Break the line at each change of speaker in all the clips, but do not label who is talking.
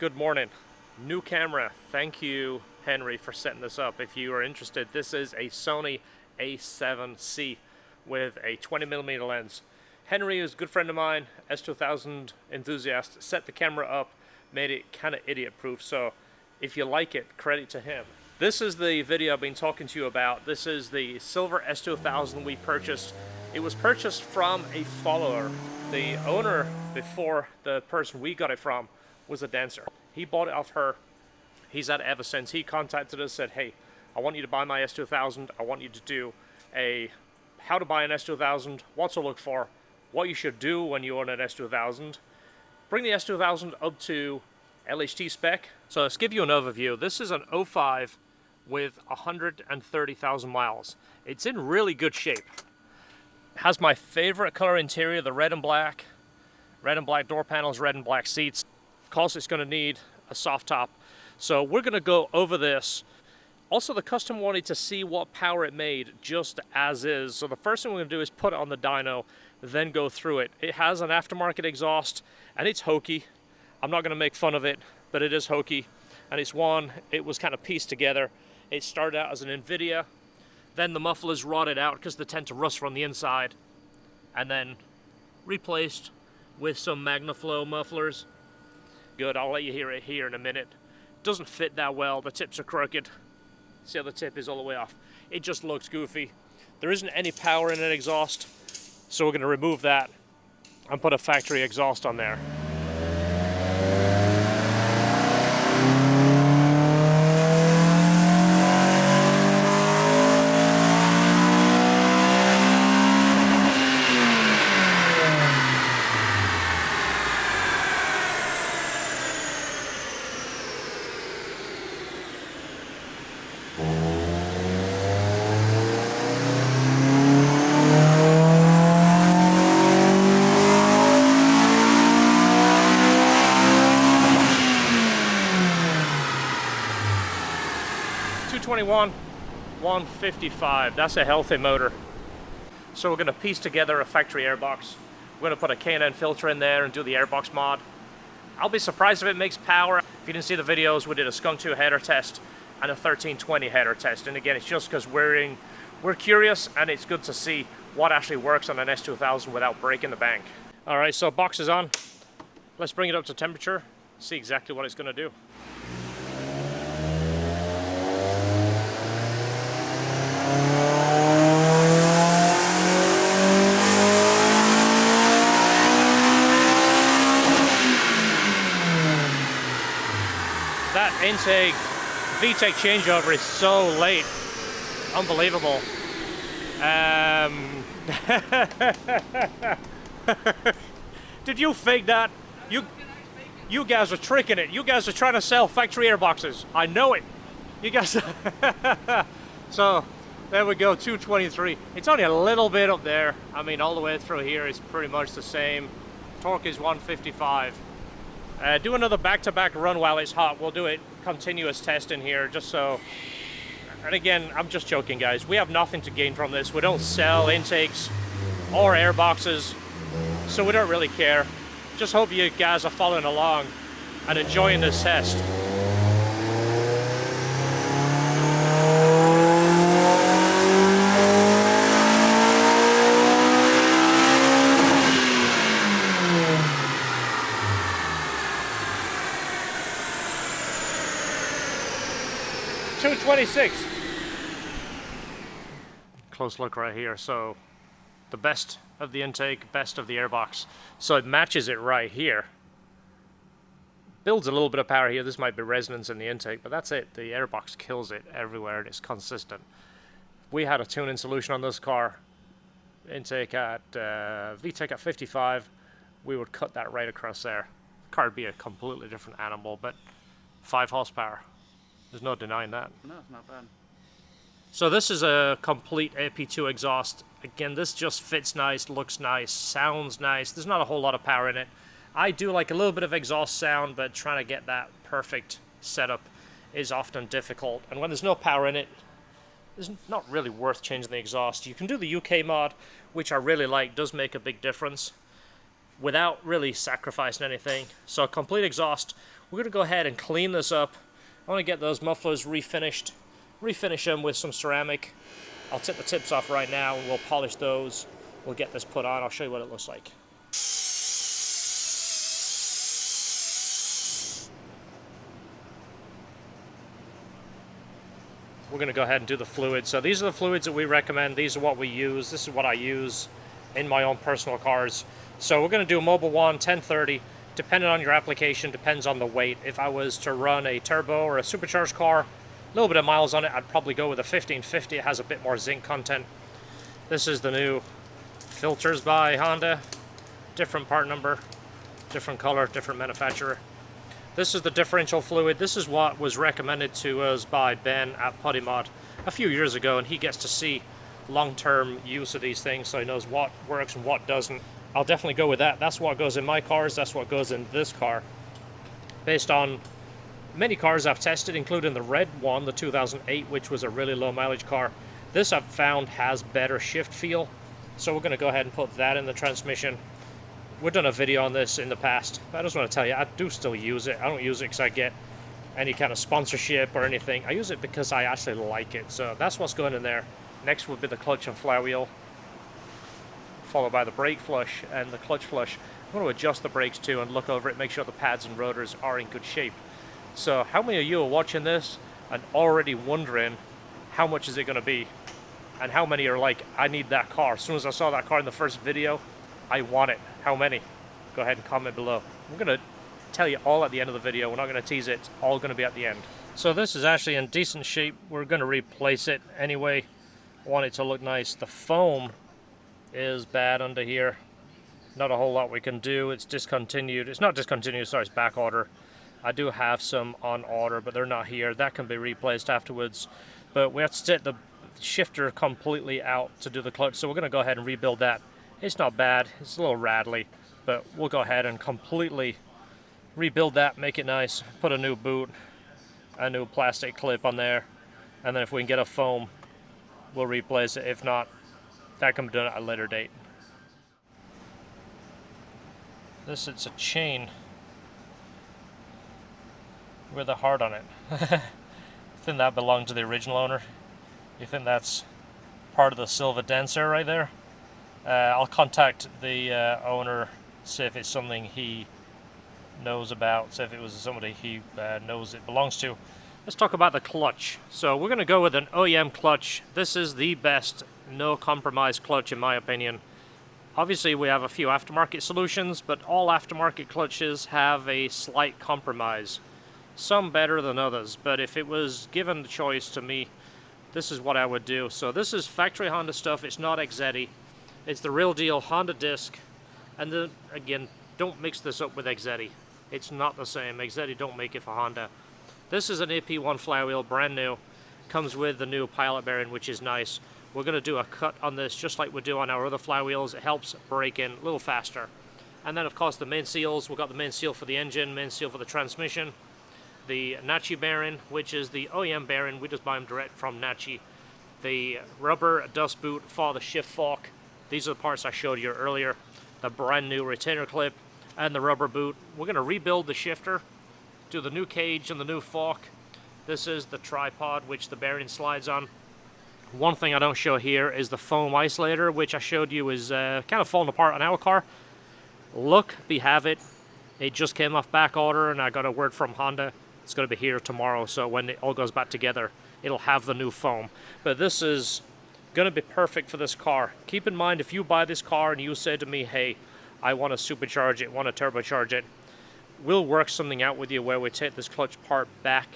Good morning. New camera. Thank you, Henry, for setting this up. If you are interested, this is a Sony A7C with a 20mm lens. Henry is a good friend of mine, S2000 enthusiast, set the camera up, made it kind of idiot proof. So if you like it, credit to him. This is the video I've been talking to you about. This is the silver S2000 we purchased. It was purchased from a follower. The owner before the person we got it from was a dancer. He bought it off her. He's had it ever since. He contacted us, said, hey, I want you to buy my S2000. I want you to do a how to buy an S2000, what to look for, what you should do when you own an S2000. Bring the S2000 up to LHT spec. So let's give you an overview. This is an 05 with 130,000 miles. It's in really good shape. Has my favorite color interior, the red and black. Red and black door panels, red and black seats. Of course, it's going to need a soft top. So we're going to go over this. Also, the customer wanted to see what power it made just as is. So the first thing we're going to do is put it on the dyno, then go through it. It has an aftermarket exhaust, and it's hokey. I'm not going to make fun of it, but it is hokey. And it's one, it was kind of pieced together. It started out as an NVIDIA. Then the mufflers rotted out because they tend to rust from the inside. And then replaced with some MagnaFlow mufflers. Good, I'll let you hear it here in a minute. Doesn't fit that well, the tips are crooked. See how the tip is all the way off. It just looks goofy. There isn't any power in an exhaust, so we're going to remove that and put a factory exhaust on there. .21, 155, that's a healthy motor. So we're going to piece together a factory airbox. We're going to put a K&N filter in there and do the airbox mod. I'll be surprised if it makes power. If you didn't see the videos, we did a Skunk 2 header test and a 1320 header test. And again, it's just because we're curious, and it's good to see what actually works on an S2000 without breaking the bank. All right, so box is on. Let's bring it up to temperature, see exactly what it's going to do. That intake VTEC changeover is so late. Unbelievable. Did you fake that? You guys are tricking it. You guys are trying to sell factory airboxes. I know it. You guys. So there we go, 223. It's only a little bit up there. I mean, all the way through here is pretty much the same. Torque is 155. Do another back-to-back run while it's hot. We'll do it continuous test in here just so. And again, I'm just joking, guys. We have nothing to gain from this. We don't sell intakes or airboxes, so we don't really care. Just hope you guys are following along and enjoying this test. .26. Close look right here. So the best of the intake, best of the airbox. So it matches it right here. Builds a little bit of power here. This might be resonance in the intake, but that's it. The airbox kills it everywhere, and it's consistent. We had a tuning solution on this car. Intake at VTEC at 55. We would cut that right across there. The car would be a completely different animal, but 5 horsepower. There's no denying that.
No, it's not bad.
So this is a complete AP2 exhaust. Again, this just fits nice, looks nice, sounds nice. There's not a whole lot of power in it. I do like a little bit of exhaust sound, but trying to get that perfect setup is often difficult. And when there's no power in it, it's not really worth changing the exhaust. You can do the UK mod, which I really like, does make a big difference without really sacrificing anything. So complete exhaust, We're going to go ahead and clean this up. I want to get those mufflers refinish them with some ceramic. I'll tip the tips off right now and we'll polish those. We'll get this put on. I'll show you what it looks like. We're going to go ahead and do the fluids. So these are the fluids that we recommend. These are what we use. This is what I use in my own personal cars. So we're going to do a Mobil 1 1030. Depending on your application, depends on the weight. If I was to run a turbo or a supercharged car, a little bit of miles on it, I'd probably go with a 1550. It has a bit more zinc content. This is the new filters by Honda. Different part number, different color, different manufacturer. This is the differential fluid. This is what was recommended to us by Ben at PuttyMod a few years ago, and he gets to see long-term use of these things, so he knows what works and what doesn't. I'll definitely go with that. That's what goes in my cars. That's what goes in this car. Based on many cars I've tested, including the red one, the 2008, which was a really low mileage car. This I've found has better shift feel, so we're going to go ahead and put that in the transmission. We've done a video on this in the past, but I just want to tell you, I do still use it. I don't use it because I get any kind of sponsorship or anything. I use it because I actually like it, so that's what's going in there. Next would be the clutch and flywheel, followed by the brake flush and the clutch flush. I'm going to adjust the brakes too and look over it, make sure the pads and rotors are in good shape. So how many of you are watching this and already wondering how much is it going to be? And how many are like, I need that car. As soon as I saw that car in the first video, I want it. How many? Go ahead and comment below. I'm going to tell you all at the end of the video. We're not going to tease it. It's all going to be at the end. So this is actually in decent shape. We're going to replace it anyway. I want it to look nice. The foam is bad under here. Not a whole lot we can do. It's discontinued. It's not discontinued, sorry, it's back order. I do have some on order, but they're not here. That can be replaced afterwards. But we have to take the shifter completely out to do the clutch, so we're going to go ahead and rebuild that. It's not bad. It's a little rattly, but we'll go ahead and completely rebuild that, make it nice, put a new boot, a new plastic clip on there, and then if we can get a foam, we'll replace it. If not, that can be done at a later date. It's a chain with a heart on it. I think that belonged to the original owner. You think that's part of the silver dancer right there? I'll contact the owner, see if it's something he knows about, see if it was somebody he knows it belongs to. Let's talk about the clutch. So we're going to go with an OEM clutch. This is the best no compromise clutch in my opinion. Obviously we have a few aftermarket solutions, but all aftermarket clutches have a slight compromise. Some better than others, but if it was given the choice to me, this is what I would do. So this is factory Honda stuff. It's not Exetti. It's the real deal Honda disc. And then again, don't mix this up with Exetti. It's not the same. Exetti don't make it for Honda. This is an AP1 flywheel, brand new. Comes with the new pilot bearing, which is nice. We're going to do a cut on this just like we do on our other flywheels. It helps break in a little faster. And then of course the main seals. We've got the main seal for the engine, main seal for the transmission. The Nachi bearing, which is the OEM bearing. We just buy them direct from Nachi. The rubber dust boot for the shift fork. These are the parts I showed you earlier. The brand new retainer clip and the rubber boot. We're going to rebuild the shifter, do the new cage and the new fork. This is the tripod which the bearing slides on. One thing I don't show here is the foam isolator, which I showed you is kind of falling apart on our car. Look, we have it. It just came off back order and I got a word from Honda. It's going to be here tomorrow, so when it all goes back together, it'll have the new foam. But this is going to be perfect for this car. Keep in mind, if you buy this car and you say to me, hey, I want to supercharge it, want to turbocharge it, we'll work something out with you where we take this clutch part back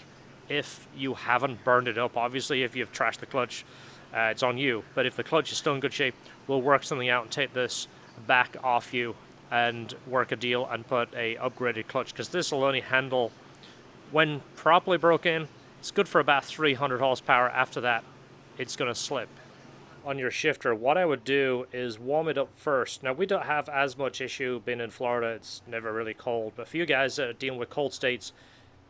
if you haven't burned it up. Obviously, if you've trashed the clutch, it's on you. But if the clutch is still in good shape, we'll work something out and take this back off you and work a deal and put a upgraded clutch, because this will only handle, when properly broken, it's good for about 300 horsepower. After that, it's going to slip. On your shifter, what I would do is warm it up first. Now, we don't have as much issue being in Florida. It's never really cold. But for you guys that are dealing with cold states,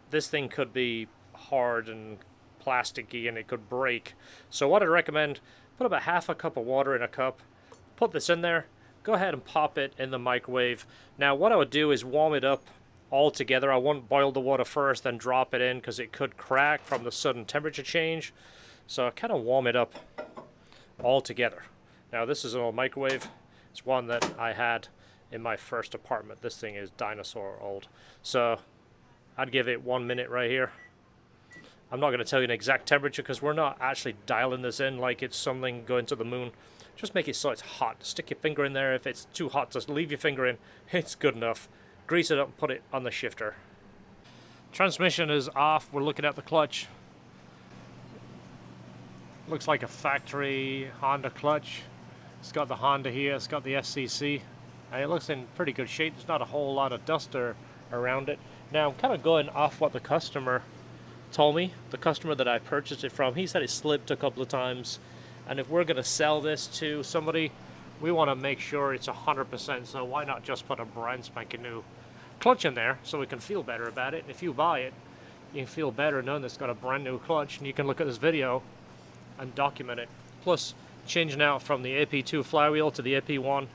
this thing could be hard and plasticky and it could break. So what I'd recommend, put about half a cup of water in a cup, put this in there, go ahead and pop it in the microwave. Now, what I would do is warm it up all together. I won't boil the water first, then drop it in, because it could crack from the sudden temperature change. So I kind of warm it up all together. Now this is an old microwave. It's one that I had in my first apartment. This thing is dinosaur old. So I'd give it 1 minute right here. I'm not going to tell you an exact temperature because we're not actually dialing this in like it's something going to the moon. Just make it so it's hot. Stick your finger in there. If it's too hot, just leave your finger in. It's good enough. Grease it up and put it on the shifter. Transmission is off. We're looking at the clutch. Looks like a factory Honda clutch. It's got the Honda here. It's got the SCC. And it looks in pretty good shape. There's not a whole lot of dust around it. Now, I'm kind of going off what the customer told me. The customer that I purchased it from, he said it slipped a couple of times. And if we're going to sell this to somebody, we want to make sure it's 100%. So why not just put a brand spanking new clutch in there so we can feel better about it? And if you buy it, you can feel better knowing it's got a brand new clutch, and you can look at this video and document it. Plus, changing out from the AP2 flywheel to the AP1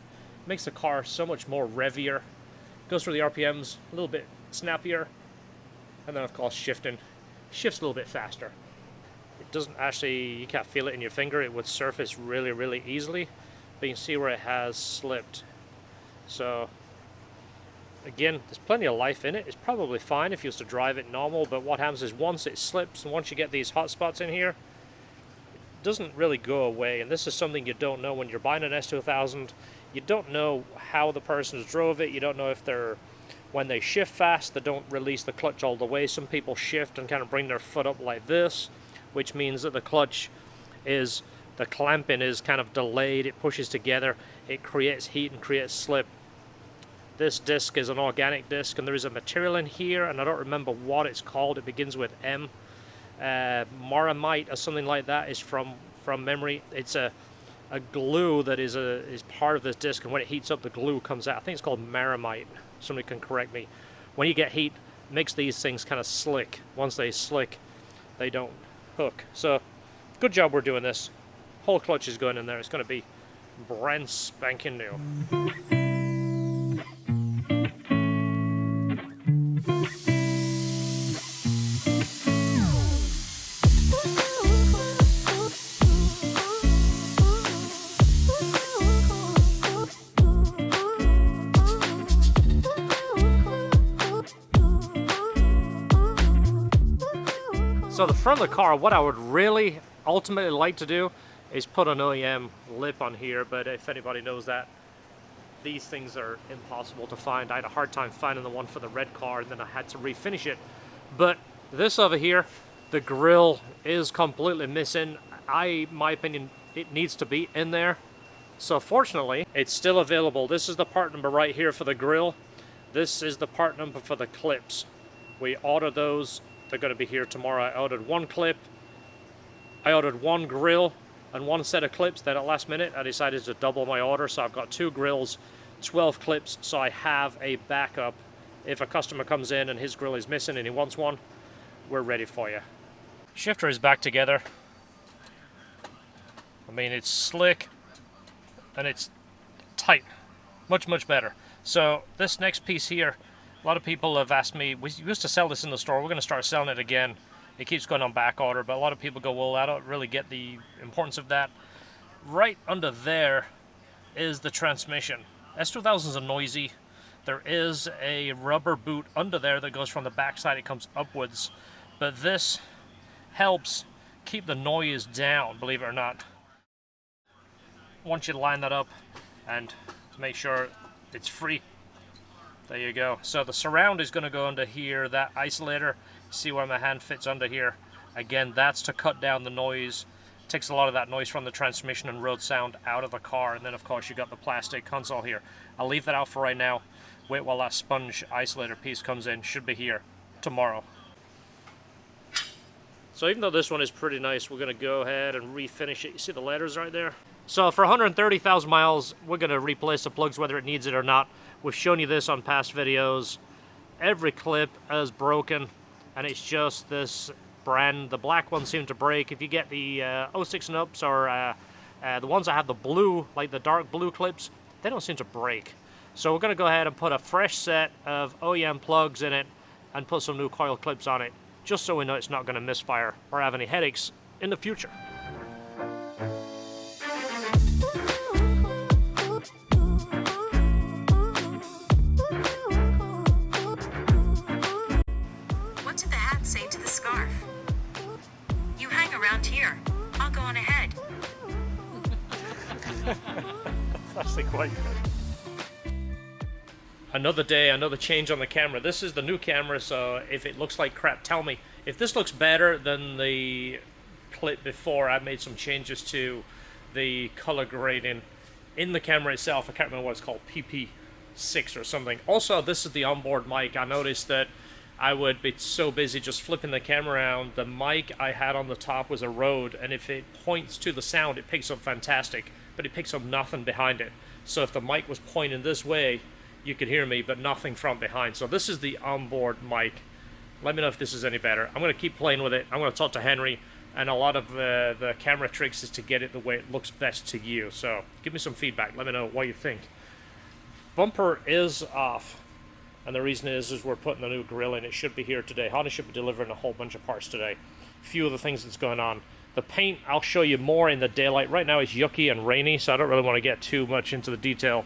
makes the car so much more revier. Goes through the RPMs a little bit snappier, and then of course shifts a little bit faster. It doesn't actually, you can't feel it in your finger. It would surface really, really easily, but you can see where it has slipped. So again, there's plenty of life in it. It's probably fine if you used to drive it normal, but what happens is once it slips and once you get these hot spots in here, it doesn't really go away. And this is something you don't know when you're buying an S2000. You don't know how the person drove it. You don't know if when they shift fast, they don't release the clutch all the way. Some people shift and kind of bring their foot up like this, which means that the clamping is kind of delayed. It pushes together, it creates heat and creates slip. This disc is an organic disc, and there is a material in here, and I don't remember what it's called. It begins with M. Moramite or something like that is from memory. It's a glue that is part of this disc, and when it heats up, the glue comes out. I think it's called Maramite. Somebody can correct me. When you get heat, it makes these things kind of slick. Once they slick, they don't hook. So, good job we're doing this. Whole clutch is going in there. It's going to be brand spanking new. So the front of the car, what I would really ultimately like to do is put an OEM lip on here, but if anybody knows that, these things are impossible to find. I had a hard time finding the one for the red car, and then I had to refinish it. But this over here, the grill is completely missing. My opinion, it needs to be in there. So fortunately, it's still available. This is the part number right here for the grill. This is the part number for the clips. We ordered those. They're going to be here tomorrow. I ordered one clip, I ordered one grill and one set of clips. Then at last minute I decided to double my order, so I've got 2 grills, 12 clips, so I have a backup. If a customer comes in and his grill is missing and he wants one, we're ready for you. Shifter is back together. I mean, it's slick and it's tight, much better. So this next piece here, a lot of people have asked me, we used to sell this in the store, we're going to start selling it again. It keeps going on back order, but a lot of people go, well, I don't really get the importance of that. Right under there is the transmission. S2000s are noisy. There is a rubber boot under there that goes from the back side, it comes upwards. But this helps keep the noise down, believe it or not. I want you to line that up and make sure it's free. There you go. So the surround is going to go under here, that isolator. See where my hand fits under here. Again, that's to cut down the noise. Takes a lot of that noise from the transmission and road sound out of the car. And then of course you got the plastic console here. I'll leave that out for right now. Wait while that sponge isolator piece comes in. Should be here tomorrow. So even though this one is pretty nice, we're going to go ahead and refinish it. You see the letters right there? So for 130,000 miles, we're going to replace the plugs whether it needs it or not. We've shown you this on past videos. Every clip is broken, and it's just this brand. The black ones seem to break. If you get the 06 and ups or the ones that have the blue, like the dark blue clips, they don't seem to break. So we're going to go ahead and put a fresh set of OEM plugs in it and put some new coil clips on it, just so we know it's not going to misfire or have any headaches in the future.
What did the hat say to the scarf? You hang around here. I'll go on ahead.
That's actually quite good. Another day, another change on the camera. This is the new camera, so if it looks like crap, tell me. If this looks better than the clip before, I made some changes to the color grading in the camera itself. I can't remember what it's called, PP6 or something. Also, this is the onboard mic. I noticed that I would be so busy just flipping the camera around. The mic I had on the top was a Rode, and if it points to the sound, it picks up fantastic, but it picks up nothing behind it. So if the mic was pointing this way, you could hear me, but nothing from behind. So this is the onboard mic. Let me know if this is any better. I'm going to keep playing with it. I'm going to talk to Henry, and a lot of the camera tricks is to get it the way it looks best to you. So give me some feedback. Let me know what you think. Bumper is off, and the reason is we're putting the new grill in. It should be here today. Honda should be delivering a whole bunch of parts today. A few of the things that's going on. The paint, I'll show you more in the daylight. Right now it's yucky and rainy, so I don't really want to get too much into the detail.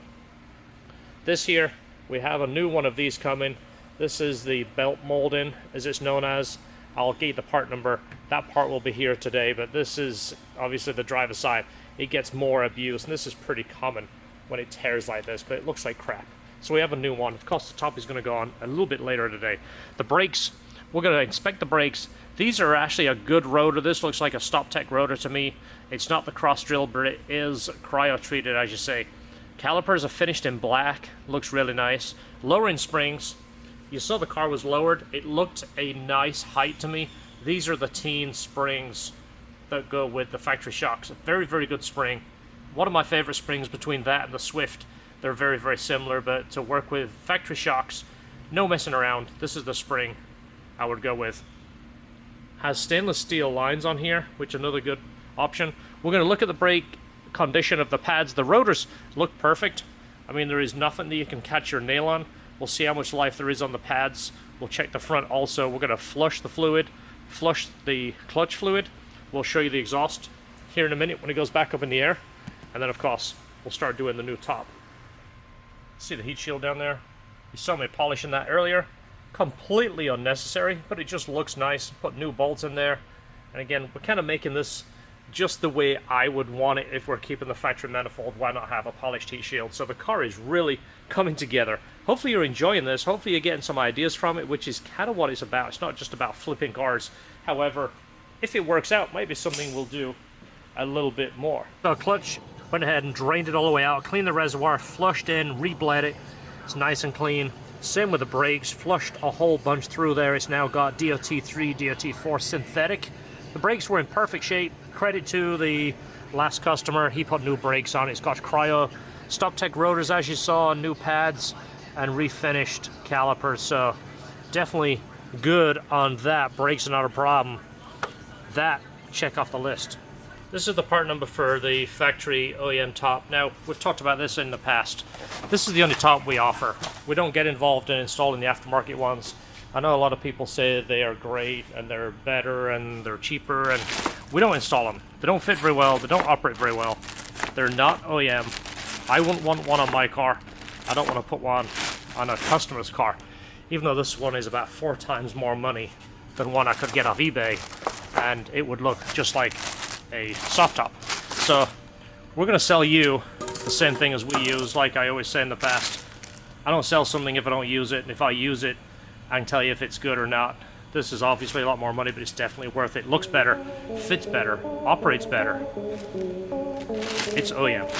This here, we have a new one of these coming. This is the belt molding, as it's known as. I'll get the part number. That part will be here today, but this is obviously the driver's side. It gets more abuse, and this is pretty common when it tears like this, but it looks like crap. So we have a new one. Of course, the top is going to go on a little bit later today. The brakes, we're going to inspect the brakes. These are actually a good rotor. This looks like a StopTech rotor to me. It's not the cross drill, but it is cryo treated, as you say. Calipers are finished in black, looks really nice. Lowering springs, you saw the car was lowered. It looked a nice height to me. These are the teen springs that go with the factory shocks. A very, very good spring. One of my favorite springs between that and the Swift. They're very, very similar, but to work with factory shocks, no messing around. This is the spring I would go with. Has stainless steel lines on here, which is another good option. We're going to look at the brake condition of the pads. The rotors look perfect. I mean, there is nothing that you can catch your nail on. We'll see how much life there is on the pads. We'll check the front also. We're going to flush the fluid, flush the clutch fluid. We'll show you the exhaust here in a minute when it goes back up in the air. And then, of course, we'll start doing the new top. See the heat shield down there? You saw me polishing that earlier. Completely unnecessary, but it just looks nice. Put new bolts in there. And again, we're kind of making this just the way I would want it if we're keeping the factory manifold. Why not have a polished heat shield? So the car is really coming together. Hopefully you're enjoying this. Hopefully you're getting some ideas from it, which is kind of what it's about. It's not just about flipping cars. However, if it works out, might be something we'll do a little bit more. So clutch, went ahead and drained it all the way out, cleaned the reservoir, flushed in, rebled it. It's nice and clean. Same with the brakes, flushed a whole bunch through there. It's now got DOT3, DOT4 synthetic. The brakes were in perfect shape. Credit to the last customer, he put new brakes on. It's got cryo StopTech rotors, as you saw, new pads, and refinished calipers. So definitely good on that. Brakes are not a problem. That, check off the list. This is the part number for the factory OEM top. Now, we've talked about this in the past. This is the only top we offer. We don't get involved in installing the aftermarket ones. I know a lot of people say they are great and they're better and they're cheaper, and we don't install them. They don't fit very well. They don't operate very well. They're not OEM. I wouldn't want one on my car. I don't want to put one on a customer's car, even though this one is about 4 times more money than one I could get off eBay, and it would look just like a soft top. So we're going to sell you the same thing as we use. Like I always say in the past, I don't sell something if I don't use it, and if I use it, I can tell you if it's good or not. This is obviously a lot more money, but it's definitely worth it. Looks better, fits better, operates better. It's OEM.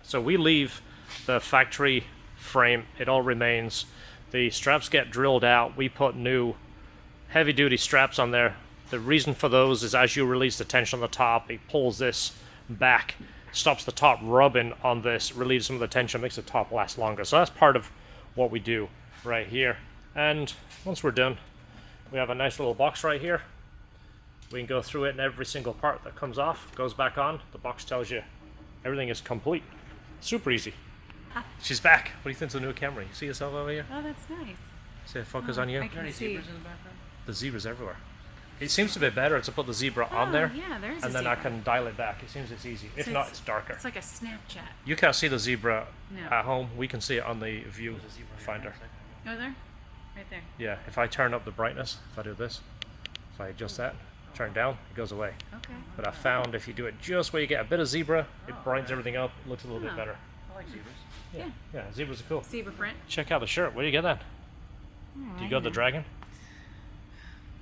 So we leave the factory frame, it all remains. The straps get drilled out. We put new heavy-duty straps on there. The reason for those is as you release the tension on the top, it pulls this back, stops the top rubbing on this, relieves some of the tension, makes the top last longer. So that's part of what we do right here. And once we're done, we have a nice little box right here. We can go through it, and every single part that comes off goes back on. The box tells you everything is complete. Super easy. She's back. What do you think of the new camera? You see yourself over here?
Oh, that's nice.
See it focus on you?
I can see.
Zebras in the background?
The zebra's everywhere. It seems to be better to put the zebra on there,
Yeah, there's
and
a
then I
zebra.
can dial it back. It seems it's easy. If
So
not, it's darker.
It's like a Snapchat.
You can't see the zebra
No.
at home. We can see it on the view
There's a zebra here.
finder.
Oh, there? Right there.
Yeah, if I turn up the brightness, if I do this, if I adjust that, turn down, it goes away.
Okay.
But I found if you do it just where you get a bit of zebra, it brightens everything up. It looks a little bit
Oh.
better.
I like zebras.
Yeah.
Yeah, zebras are cool.
Zebra print.
Check out the shirt. Where do you get that? Do you go to the Dragon?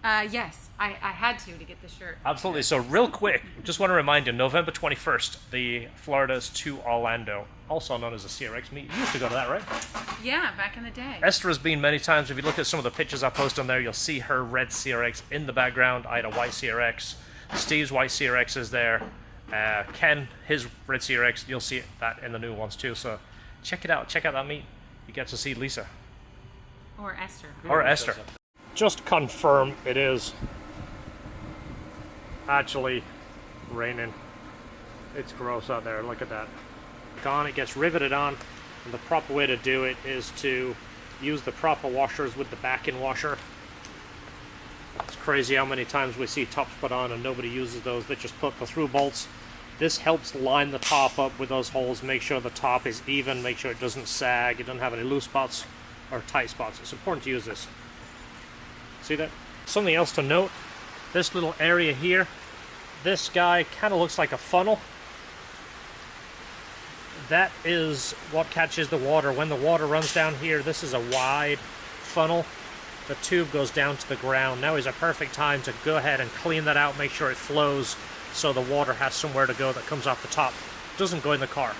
Yes. I had to get the shirt.
Absolutely. So real quick, just want to remind you, November 21st, the Florida's to Orlando, also known as the CRX meet. You used to go to that, right?
Yeah, back in the day.
Esther has been many times. If you look at some of the pictures I post on there, you'll see her red CRX in the background. I had a white CRX. Steve's white CRX is there. Ken, his red CRX, you'll see that in the new ones too. So check it out. Check out that meet. You get to see Lisa.
Or Esther.
Or Esther. Just confirm it is actually raining. It's gross out there. Look at that. Gone. It gets riveted on. And the proper way to do it is to use the proper washers with the back-in washer. It's crazy how many times we see tops put on and nobody uses those. They just put the through bolts. This helps line the top up with those holes, make sure the top is even, make sure it doesn't sag, it doesn't have any loose spots or tight spots. It's important to use this. See that? Something else to note, this little area here, this guy kind of looks like a funnel. That is what catches the water. When the water runs down here, this is a wide funnel. The tube goes down to the ground. Now is a perfect time to go ahead and clean that out, make sure it flows so the water has somewhere to go that comes off the top. It doesn't go in the car.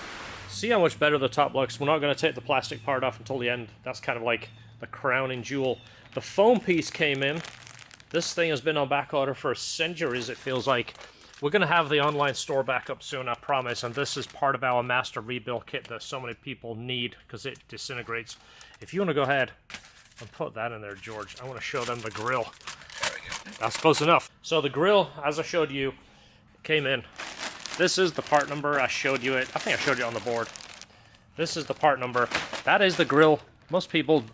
See how much better the top looks? We're not going to take the plastic part off until the end. That's kind of like the crowning jewel. The foam piece came in. This thing has been on back order for centuries, it feels like. We're going to have the online store back up soon, I promise, and this is part of our master rebuild kit that so many people need because it disintegrates. If you want to go ahead and put that in there, George, I want to show them the grill.
There we go.
That's close enough. So the grill, as I showed you, came in. This is the part number. I showed you it. I think I showed you on the board. This is the part number. That is the grill. Most people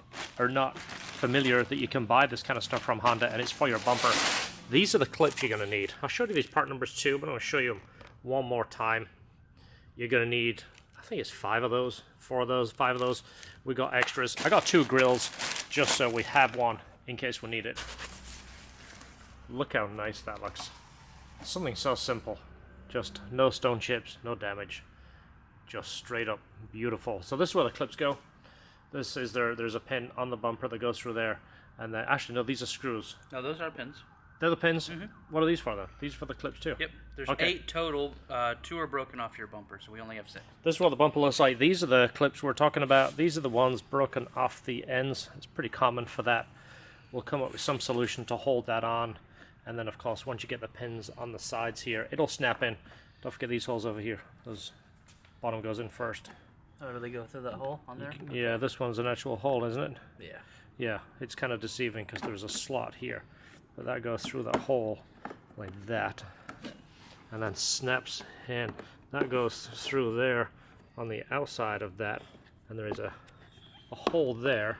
are not familiar that you can buy this kind of stuff from Honda, and it's for your bumper. These are the clips you're going to need. I'll show you these part numbers too, but I'm going to show you them one more time. You're going to need, I think it's 5 of those, 4 of those, 5 of those. We got extras. I got 2 grills just so we have one in case we need it. Look how nice that looks. Something so simple. Just no stone chips, no damage. Just straight up beautiful. So this is where the clips go. This is there's a pin on the bumper that goes through there. And then, actually no, these are screws.
No, those are pins.
They're the pins? What are these for then? These are for the clips too?
Yep. There's
Okay.
8 total. 2 are broken off your bumper, so we only have 6.
This is what the bumper looks like. These are the clips we're talking about. These are the ones broken off the ends. It's pretty common for that. We'll come up with some solution to hold that on. And then of course once you get the pins on the sides here, it'll snap in. Don't forget these holes over here. Those bottom goes in first.
Oh, do they go through that hole on there?
Yeah, this one's an actual hole, isn't it?
Yeah.
Yeah, it's kind of deceiving because there's a slot here. But that goes through that hole like that. And then snaps in. That goes through there on the outside of that. And there is a hole there.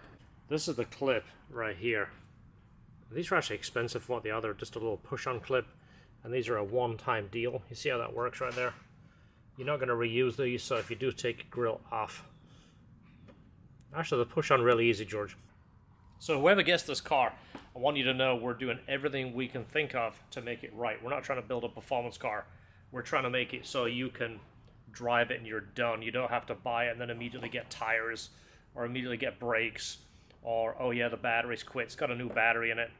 This is the clip right here. These are actually expensive for what they are. They're just a little push-on clip. And these are a one-time deal. You see how that works right there? You're not going to reuse these, so if you do take your grill off. Actually, the push-on really easy, George. So whoever gets this car, I want you to know we're doing everything we can think of to make it right. We're not trying to build a performance car. We're trying to make it so you can drive it and you're done. You don't have to buy it and then immediately get tires or immediately get brakes or, oh yeah, the battery's quit. It's got a new battery in it.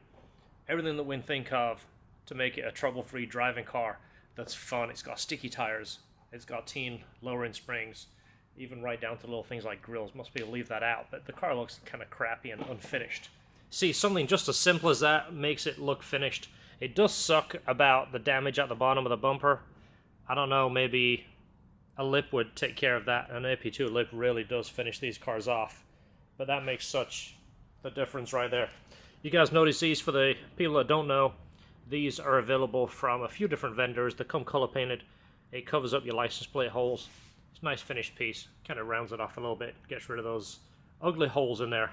Everything that we can think of to make it a trouble-free driving car that's fun. It's got sticky tires. It's got teen lowering springs. even right down to little things like grills. Must be leave that out, but the car looks kind of crappy and unfinished. See, something just as simple as that makes it look finished. It does suck about the damage at the bottom of the bumper. I don't know, maybe a lip would take care of that. An AP2 lip really does finish these cars off, but that makes such the difference right there. You guys notice these? For the people that don't know, these are available from a few different vendors. They come color painted. It covers up your license plate holes. It's a nice finished piece. Kind of rounds it off a little bit. Gets rid of those ugly holes in there.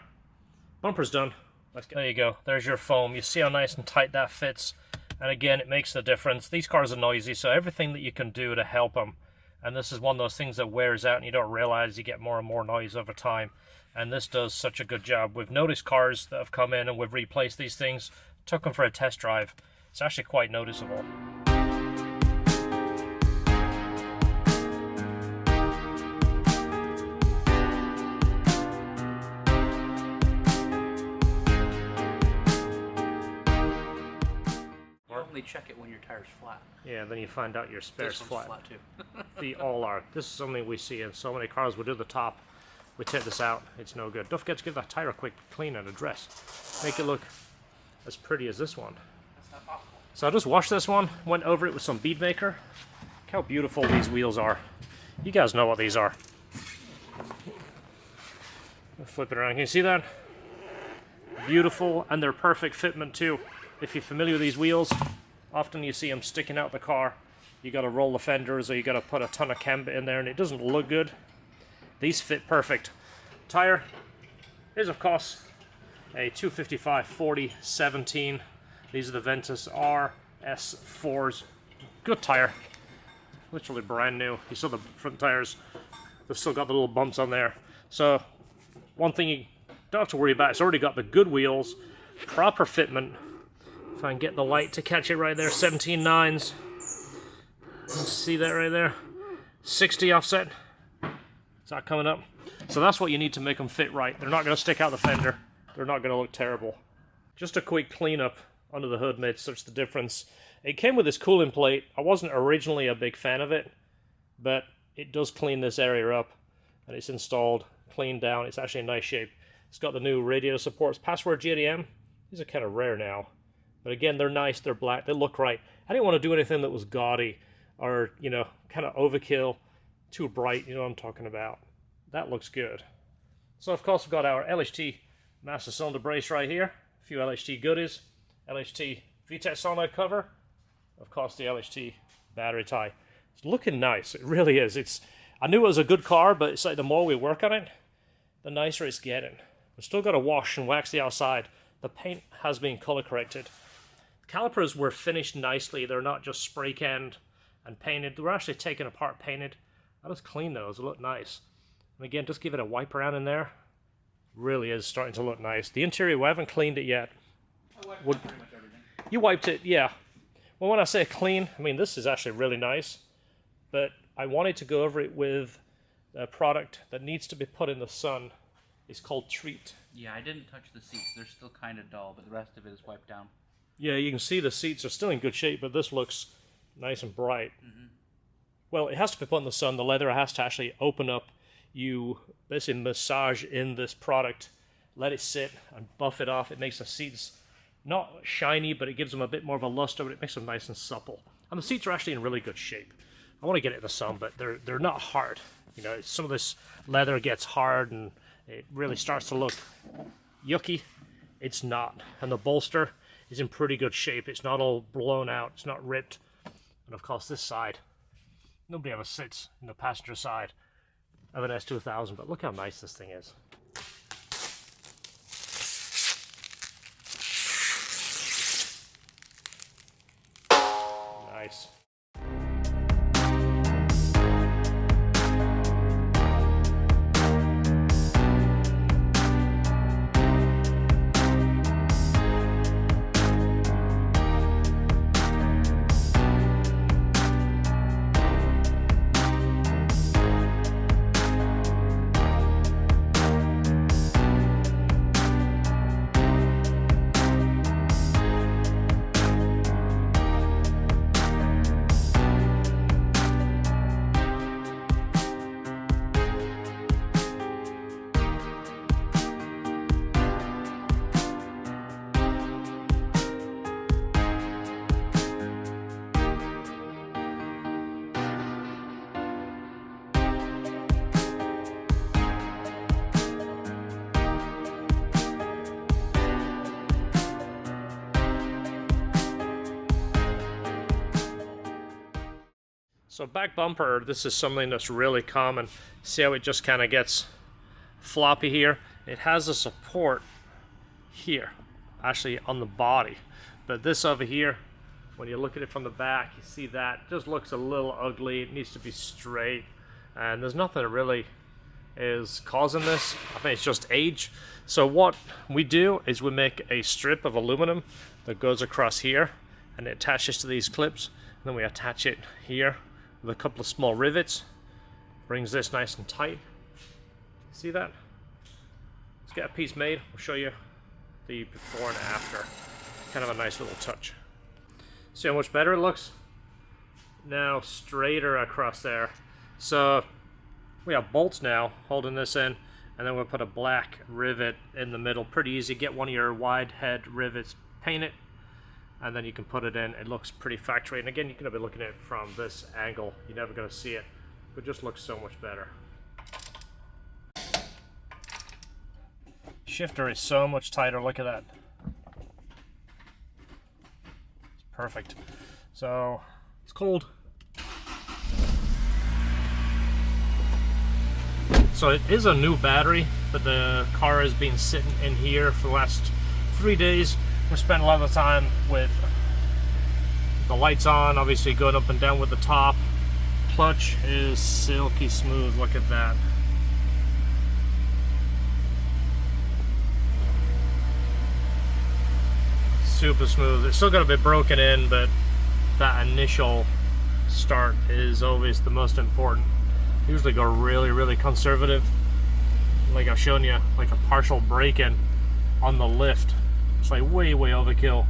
Bumper's done. Let's go. There you go. There's your foam. You see how nice and tight that fits. And again, it makes the difference. These cars are noisy, so everything that you can do to help them. And this is one of those things that wears out and you don't realize you get more and more noise over time. And this does such a good job. We've noticed cars that have come in and we've replaced these things, took them for a test drive. It's actually quite noticeable.
They check it when your tire's flat.
Yeah, then you find out your spare's
This one's
flat.
too.
They all are. This is something we see in so many cars. We do the top, we take this out, it's no good. Don't forget to give that tire a quick clean and address. Make it look as pretty as this one.
That's not possible.
So I just washed this one, went over it with some bead maker. Look how beautiful these wheels are. You guys know what these are. Flip it around, can you see that? Beautiful, and they're perfect fitment too. If you're familiar with these wheels, often you see them sticking out the car. You got to roll the fenders or you got to put a ton of camber in there and it doesn't look good. These fit perfect. Tire is of course a 255/40/17. These are the Ventus RS4s. Good tire. Literally brand new. You saw the front tires. They've still got the little bumps on there. So one thing you don't have to worry about, it's already got the good wheels, proper fitment. If I can get the light to catch it right there, 17.9s. See that right there? 60 offset. Is that coming up? So that's what you need to make them fit right. They're not going to stick out the fender. They're not going to look terrible. Just a quick cleanup under the hood made such the difference. It came with this cooling plate. I wasn't originally a big fan of it, but it does clean this area up. And it's installed, cleaned down. It's actually in nice shape. It's got the new radiator supports. Password JDM. These are kind of rare now. But again, they're nice, they're black, they look right. I didn't want to do anything that was gaudy or, you know, kind of overkill, too bright, you know what I'm talking about. That looks good. So, of course, we've got our LHT master cylinder brace right here. A few LHT goodies. LHT VTEC solenoid cover. Of course, the LHT battery tie. It's looking nice, it really is. I knew it was a good car, but it's like the more we work on it, the nicer it's getting. We've still got to wash and wax the outside. The paint has been color corrected. Calipers were finished nicely. They're not just spray canned and painted. They were actually taken apart, painted. I just cleaned those. They look nice. And again, just give it a wipe around in there. Really is starting to look nice. The interior, we haven't cleaned it yet.
I wiped pretty much everything.
You wiped it, yeah. Well, when I say clean, I mean this is actually really nice. But I wanted to go over it with a product that needs to be put in the sun. It's called Treat.
Yeah, I didn't touch the seats. They're still kind of dull, but the rest of it is wiped down.
Yeah, you can see the seats are still in good shape, but this looks nice and bright. Mm-hmm. Well, it has to be put in the sun. The leather has to actually open up. You basically massage in this product, let it sit, and buff it off. It makes the seats not shiny, but it gives them a bit more of a luster, but it makes them nice and supple. And the seats are actually in really good shape. I want to get it in the sun, but they're not hard. You know, some of this leather gets hard, and it really starts to look yucky. It's not. And the bolster is in pretty good shape. It's not all blown out. It's not ripped. And of course this side, nobody ever sits in the passenger side of an S2000, but look how nice this thing is. Nice. So back bumper, this is something that's really common. See how it just kind of gets floppy here? It has a support here, actually on the body. But this over here, when you look at it from the back, you see that it just looks a little ugly. It needs to be straight. And there's nothing that really is causing this. I think it's just age. So what we do is we make a strip of aluminum that goes across here and it attaches to these clips. And then we attach it here with a couple of small rivets. Brings this nice and tight. See that? Let's get a piece made. We'll show you the before and after. Kind of a nice little touch. See how much better it looks? Now straighter across there. So we have bolts now holding this in, and then we'll put a black rivet in the middle. Pretty easy. Get one of your wide head rivets, paint it, and then you can put it in. It looks pretty factory. And again, you're going to be looking at it from this angle. You're never going to see it, but it just looks so much better. Shifter is so much tighter. Look at that. It's perfect. So it's cold. So it is a new battery, but the car has been sitting in here for the last 3 days. We spent a lot of the time with the lights on, obviously going up and down with the top. Clutch is silky smooth. Look at that. Super smooth. It's still got a bit broken in, but that initial start is always the most important. Usually go really conservative, like I've shown you, like a partial break-in on the lift. It's like way overkill,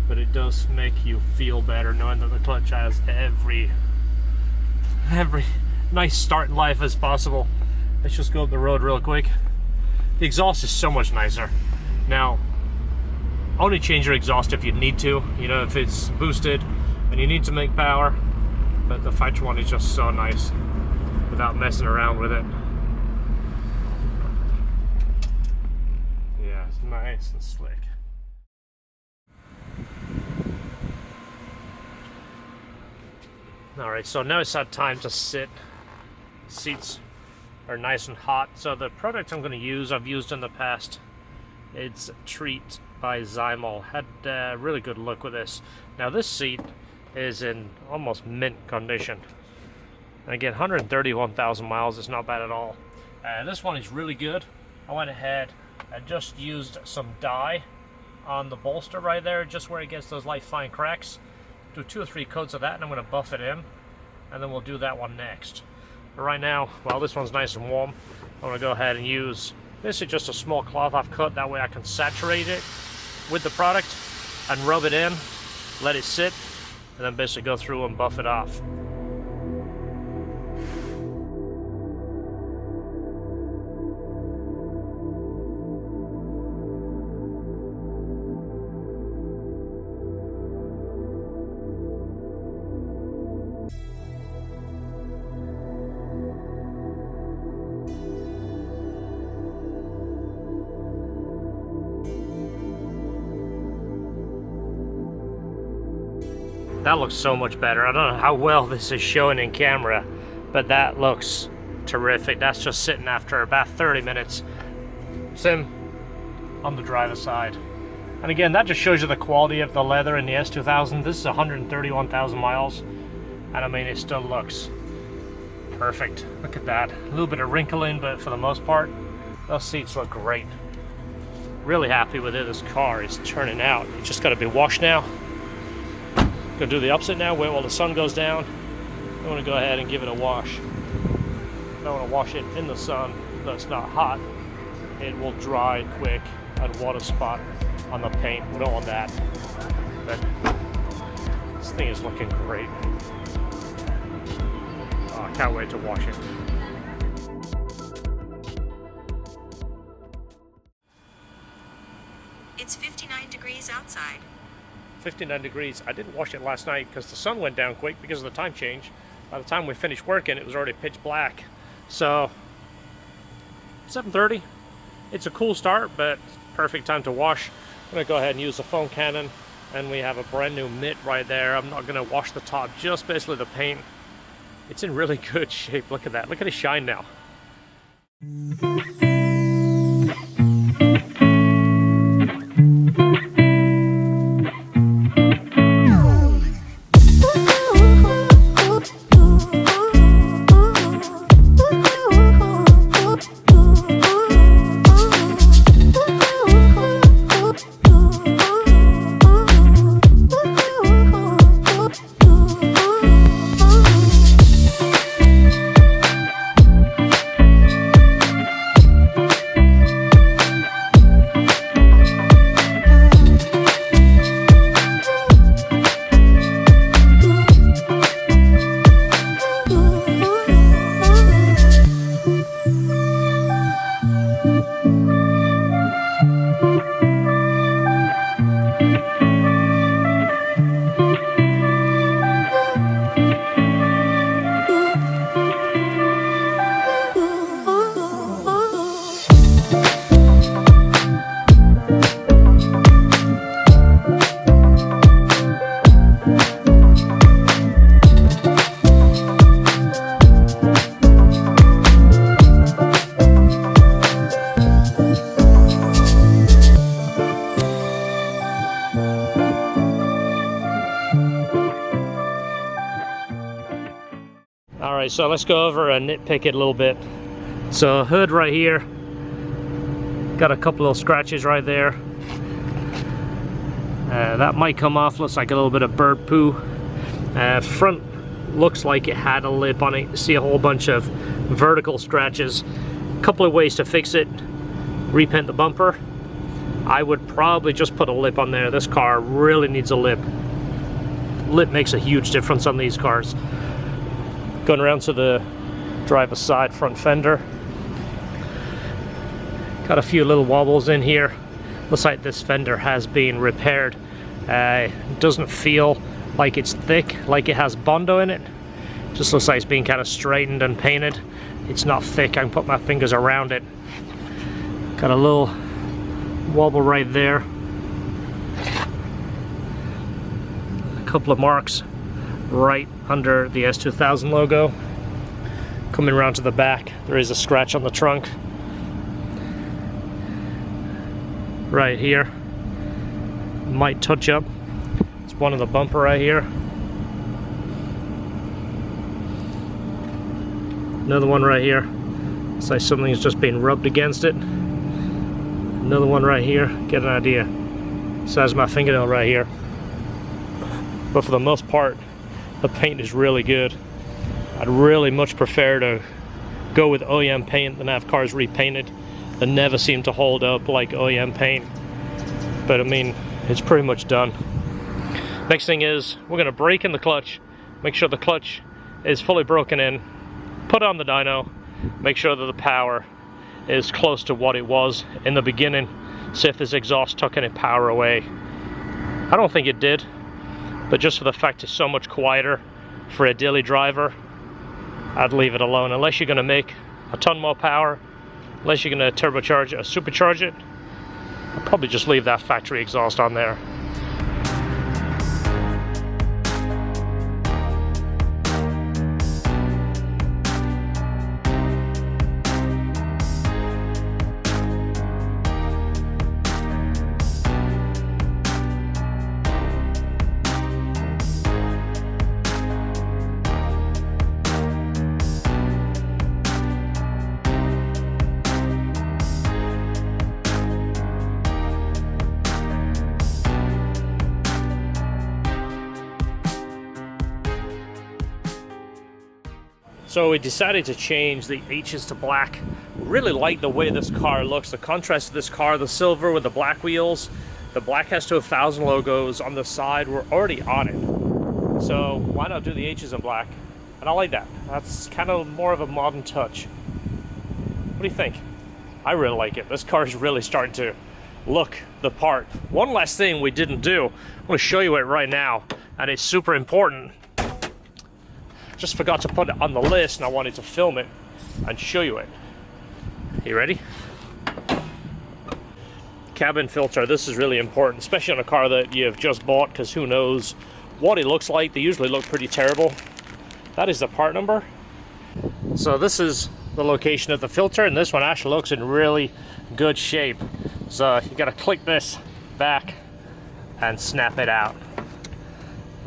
but it does make you feel better knowing that the clutch has every nice start in life as possible. Let's just go up the road real quick. The exhaust is so much nicer. Now, only change your exhaust if you need to, you know, if it's boosted and you need to make power, but the factory one is just so nice without messing around with it. Yeah, it's nice and slick. Alright, so now it's that time to sit. Seats are nice and hot. So the product I'm going to use, I've used in the past. It's Treat by Zymol. Had a really good look with this. Now this seat is in almost mint condition. And again, 131,000 miles is not bad at all. This one is really good. I went ahead and just used some dye on the bolster right there, just where it gets those light fine cracks. Do 2 or 3 coats of that, and I'm going to buff it in, and then we'll do that one next. But right now, while this one's nice and warm, I'm going to go ahead and use, this is just a small cloth I've cut, that way I can saturate it with the product and rub it in, let it sit, and then basically go through and buff it off. That looks so much better. I don't know how well this is showing in camera, but that looks terrific. That's just sitting after about 30 minutes. Same on the driver's side. And again, that just shows you the quality of the leather in the S2000. This is 131,000 miles. And I mean, it still looks perfect. Look at that. A little bit of wrinkling, but for the most part, those seats look great. Really happy with it. This car is turning out. It's just got to be washed now. Gonna do the opposite now, wait while the sun goes down. I want to go ahead and give it a wash. I want to wash it in the sun, though it's not hot. It will dry quick, add water spot on the paint. We don't want that. But this thing is looking great. Oh, I can't wait to wash it.
It's 59 degrees outside.
59 degrees. I didn't wash it last night because the sun went down quick because of the time change. By the time we finished working, it was already pitch black. So 7:30. It's a cool start, but perfect time to wash. I'm gonna go ahead and use the foam cannon, and we have a brand new mitt right there. I'm not gonna wash the top, just basically the paint, It's in really good shape. Look at that. Look at it shine now. Alright, so let's go over and nitpick it a little bit. So hood right here, got a couple of scratches right there. That might come off, looks like a little bit of bird poo. Front looks like it had a lip on it. You see a whole bunch of vertical scratches. A couple of ways to fix it. Repaint the bumper. I would probably just put a lip on there. This car really needs a lip. Lip makes a huge difference on these cars. Going around to the driver's side front fender. Got a few little wobbles in here. Looks like this fender has been repaired. Doesn't feel like it's thick, like it has Bondo in it. Just looks like it's been kind of straightened and painted. It's not thick, I can put my fingers around it. Got a little wobble right there. A couple of marks right under the S2000 logo. Coming around to the back, there is a scratch on the trunk. Right here. Might touch up. It's one on the bumper right here. Another one right here. Looks like something's just been rubbed against it. Another one right here. Get an idea. Size of my fingernail right here. But for the most part, the paint is really good. I'd really much prefer to go with OEM paint than have cars repainted. They never seem to hold up like OEM paint. But I mean, it's pretty much done. Next thing is, we're gonna brake in the clutch, make sure the clutch is fully broken in, put on the dyno, make sure that the power is close to what it was in the beginning, see if this exhaust took any power away. I don't think it did, but just for the fact it's so much quieter for a daily driver, I'd leave it alone. Unless you're gonna make a ton more power, unless you're gonna turbocharge it or supercharge it, I'll probably just leave that factory exhaust on there. So we decided to change the H's to black. Really like the way this car looks. The contrast of this car, the silver with the black wheels, the black S2000 logos on the side were already on it. So why not do the H's in black? And I like that. That's kind of more of a modern touch. What do you think? I really like it. This car is really starting to look the part. One last thing we didn't do. I'm going to show you it right now, and it's super important. Just forgot to put it on the list, and I wanted to film it and show you it. You ready? Cabin filter. This is really important, especially on a car that you've just bought, because who knows what it looks like. They usually look pretty terrible. That is the part number. So this is the location of the filter, and this one actually looks in really good shape. So you gotta click this back and snap it out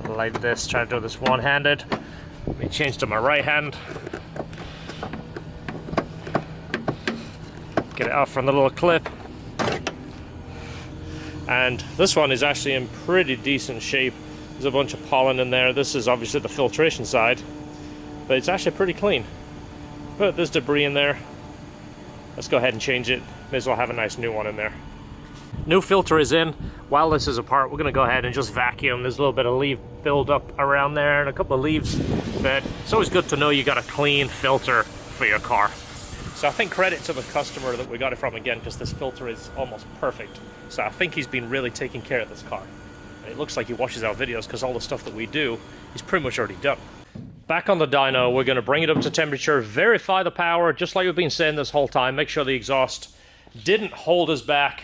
like this. Try to do this one-handed. Let me change to my right hand. Get it off from the little clip. And this one is actually in pretty decent shape. There's a bunch of pollen in there. This is obviously the filtration side, but it's actually pretty clean. But there's debris in there. Let's go ahead and change it. May as well have a nice new one in there. New filter is in. While this is apart, we're gonna go ahead and just vacuum. There's a little bit of leaf buildup around there and a couple of leaves, but it's always good to know you got a clean filter for your car. So I think credit to the customer that we got it from again, because this filter is almost perfect. So I think he's been really taking care of this car. And it looks like he watches our videos, because all the stuff that we do, he's pretty much already done. Back on the dyno, we're gonna bring it up to temperature, verify the power, just like we've been saying this whole time, make sure the exhaust didn't hold us back.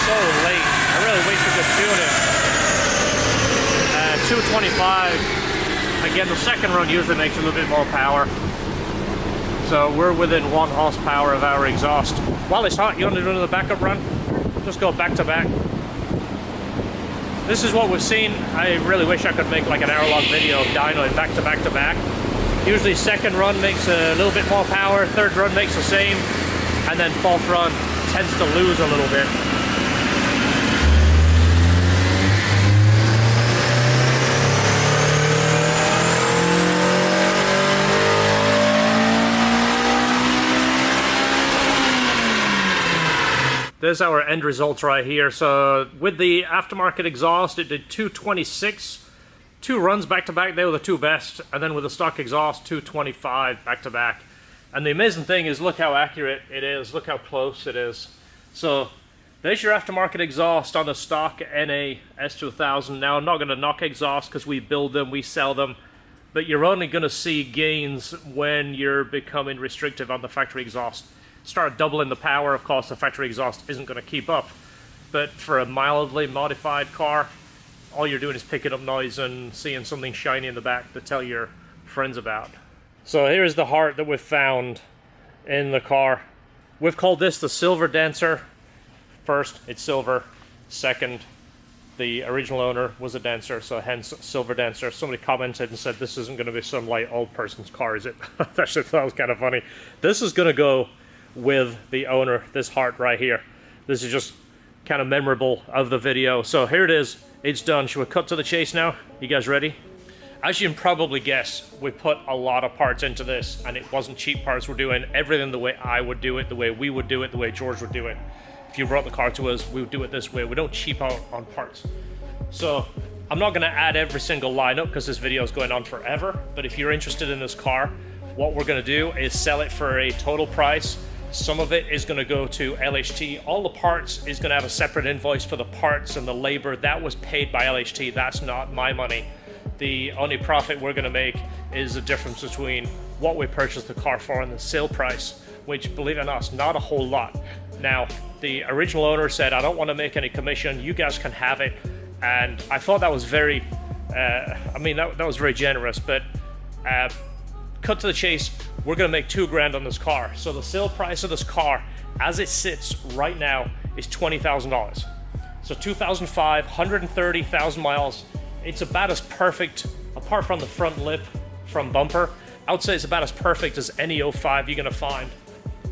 So late. I really wish we could tune it. 225. Again, the second run usually makes a little bit more power. So we're within 1 horsepower of our exhaust. While it's hot, you want to do another backup run? Just go back to back. This is what we've seen. I really wish I could make like an hour-long video of dynoing back to back to back. Usually second run makes a little bit more power, third run makes the same, and then fourth run tends to lose a little bit. There's our end results right here. So with the aftermarket exhaust, it did 226. 2 runs back to back, they were the 2 best. And then with the stock exhaust, 225 back to back. And the amazing thing is, look how accurate it is. Look how close it is. So there's your aftermarket exhaust on the stock NA S2000. Now I'm not going to knock exhaust because we build them, we sell them. But you're only going to see gains when you're becoming restrictive on the factory exhaust. Start doubling the power, of course the factory exhaust isn't going to keep up, but for a mildly modified car, all you're doing is picking up noise and seeing something shiny in the back to tell your friends about. So here's the heart that we've found in the car. We've called this the silver dancer. First, it's silver. Second, the original owner was a dancer, so hence silver dancer. Somebody commented and said this isn't going to be some like old person's car, is it? I actually thought it was kind of funny. This is going to go with the owner, this heart right here. This is just kind of memorable of the video. So here it is, it's done. Should we cut to the chase now? You guys ready? As you can probably guess, we put a lot of parts into this, and it wasn't cheap parts. We're doing everything the way I would do it, the way we would do it, the way George would do it. If you brought the car to us, we would do it this way. We don't cheap out on parts. So I'm not gonna add every single lineup because this video is going on forever, but if you're interested in this car, what we're gonna do is sell it for a total price. Some of it is going to go to LHT. All the parts is going to have a separate invoice for the parts and the labor. That was paid by LHT. That's not my money. The only profit we're going to make is the difference between what we purchased the car for and the sale price, which, believe it or not, is not a whole lot. Now, the original owner said, I don't want to make any commission. You guys can have it. And I thought that was very, that was very generous, but cut to the chase, we're gonna make $2,000 on this car. So the sale price of this car, as it sits right now, is $20,000. So 2005, 130,000 miles. It's about as perfect, apart from the front lip from bumper, I would say it's about as perfect as any 05 you're gonna find.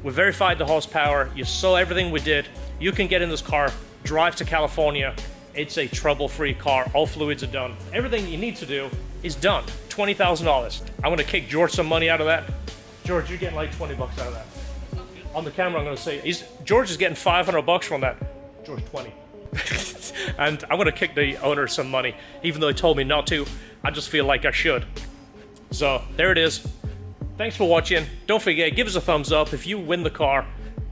We verified the horsepower, you saw everything we did. You can get in this car, drive to California. It's a trouble-free car, all fluids are done. Everything you need to do is done. $20,000. I'm gonna kick George some money out of that. George, you're getting like 20 bucks out of that. On the camera, I'm gonna say, George is getting 500 bucks from that. George, 20. And I'm gonna kick the owner some money, even though he told me not to. I just feel like I should. So, there it is. Thanks for watching. Don't forget, give us a thumbs up. If you win the car,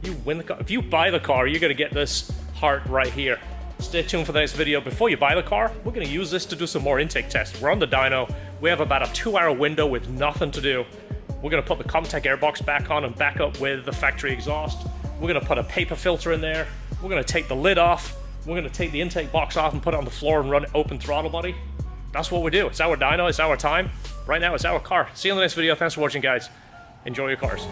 you win the car. If you buy the car, you're gonna get this heart right here. Stay tuned for the next video. Before you buy the car, we're going to use this to do some more intake tests. We're on the dyno. We have about a 2-hour window with nothing to do. We're going to put the Comtech Airbox back on and back up with the factory exhaust. We're going to put a paper filter in there. We're going to take the lid off. We're going to take the intake box off and put it on the floor and run open throttle body. That's what we do. It's our dyno. It's our time. Right now, it's our car. See you in the next video. Thanks for watching, guys. Enjoy your cars.